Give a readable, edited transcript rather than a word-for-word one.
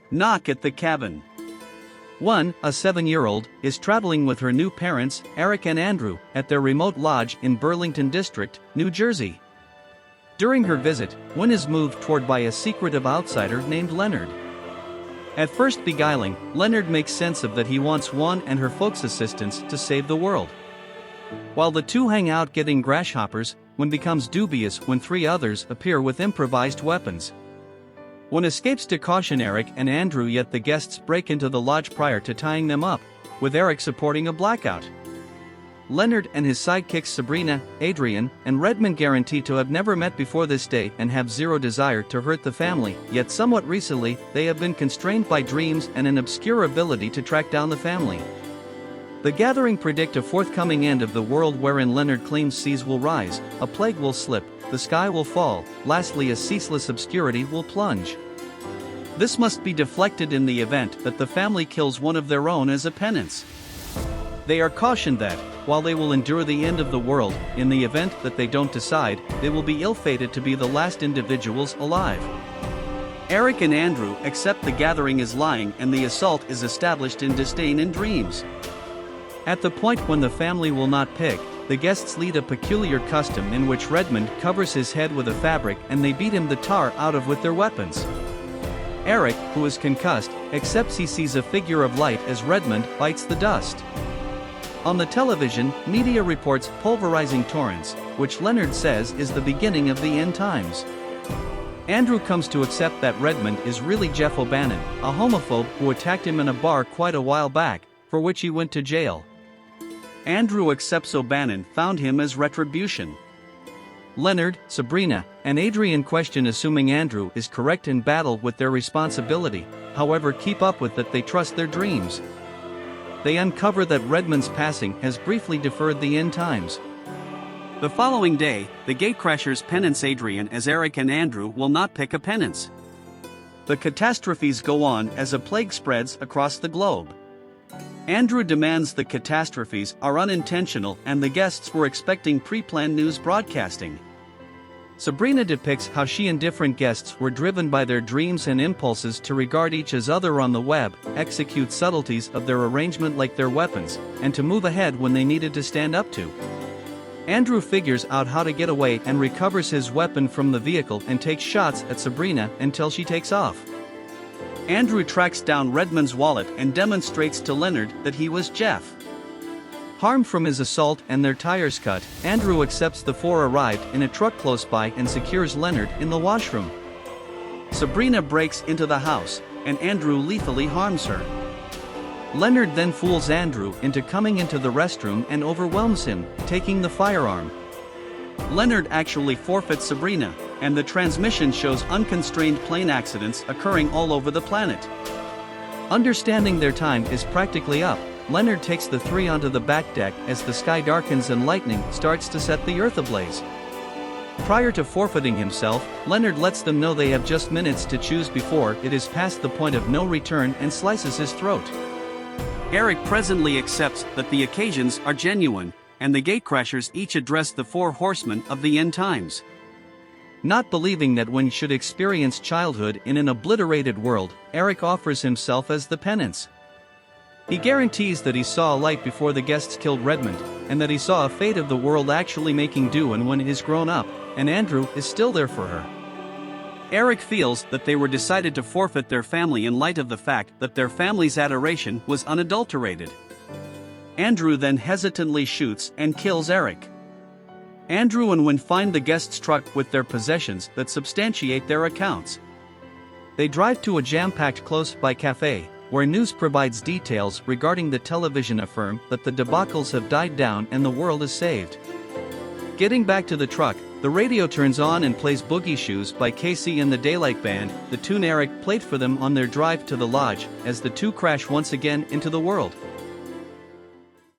Knock at the cabin. 1. A 7-year-old is traveling with her new parents, Eric and Andrew, at their remote lodge in Burlington District, New Jersey. During her visit, Wynn is moved toward by a secretive outsider named Leonard. At first beguiling, Leonard makes sense of that he wants Juan and her folks' assistance to save the world. While the two hang out getting grasshoppers, Wynn becomes dubious when 3 others appear with improvised weapons. Wynn escapes to caution Eric and Andrew, yet the guests break into the lodge prior to tying them up, with Eric supporting a blackout. Leonard and his sidekicks Sabrina, Adrian, and Redmond guarantee to have never met before this day and have zero desire to hurt the family, yet somewhat recently, they have been constrained by dreams and an obscure ability to track down the family. The gathering predict a forthcoming end of the world wherein Leonard claims seas will rise, a plague will slip, the sky will fall, lastly a ceaseless obscurity will plunge. This must be deflected in the event that the family kills one of their own as a penance. They are cautioned that, while they will endure the end of the world, in the event that they don't decide, they will be ill-fated to be the last individuals alive. Eric and Andrew accept the gathering is lying and the assault is established in disdain and dreams. At the point when the family will not pick, the guests lead a peculiar custom in which Redmond covers his head with a fabric and they beat him the tar out of with their weapons. Eric, who is concussed, accepts he sees a figure of light as Redmond bites the dust. On the television, media reports pulverizing torrents, which Leonard says is the beginning of the end times. Andrew comes to accept that Redmond is really Jeff O'Bannon, a homophobe who attacked him in a bar quite a while back, for which he went to jail. Andrew accepts O'Bannon found him as retribution. Leonard, Sabrina, and Adrian question assuming Andrew is correct in battle with their responsibility, however keep up with that they trust their dreams. They uncover that Redmond's passing has briefly deferred the end times. The following day, the gatecrashers penance Adrian as Eric and Andrew will not pick a penance. The catastrophes go on as a plague spreads across the globe. Andrew demands the catastrophes are unintentional and the guests were expecting pre-planned news broadcasting. Sabrina depicts how she and different guests were driven by their dreams and impulses to regard each as other on the web, execute subtleties of their arrangement like their weapons, and to move ahead when they needed to stand up to. Andrew figures out how to get away and recovers his weapon from the vehicle and takes shots at Sabrina until she takes off. Andrew tracks down Redmond's wallet and demonstrates to Leonard that he was Jeff. Harmed from his assault and their tires cut, Andrew accepts the 4 arrived in a truck close by and secures Leonard in the washroom. Sabrina breaks into the house, and Andrew lethally harms her. Leonard then fools Andrew into coming into the restroom and overwhelms him, taking the firearm. Leonard actually forfeits Sabrina, and the transmission shows unconstrained plane accidents occurring all over the planet. Understanding their time is practically up, Leonard takes the 3 onto the back deck as the sky darkens and lightning starts to set the earth ablaze. Prior to forfeiting himself, Leonard lets them know they have just minutes to choose before it is past the point of no return and slices his throat. Eric presently accepts that the occasions are genuine, and the gatecrashers each address the 4 horsemen of the end times. Not believing that one should experience childhood in an obliterated world, Eric offers himself as the penance. He guarantees that he saw a light before the guests killed Redmond, and that he saw a fate of the world actually making do and when it is grown up, and Andrew is still there for her. Eric feels that they were decided to forfeit their family in light of the fact that their family's adoration was unadulterated. Andrew then hesitantly shoots and kills Eric. Andrew and Wynn find the guests' truck with their possessions that substantiate their accounts. They drive to a jam-packed close-by cafe, where news provides details regarding the television affirm that the debacles have died down and the world is saved. Getting back to the truck, the radio turns on and plays Boogie Shoes by Casey and the Daylight Band, the tune Eric played for them on their drive to the lodge, as the two crash once again into the world.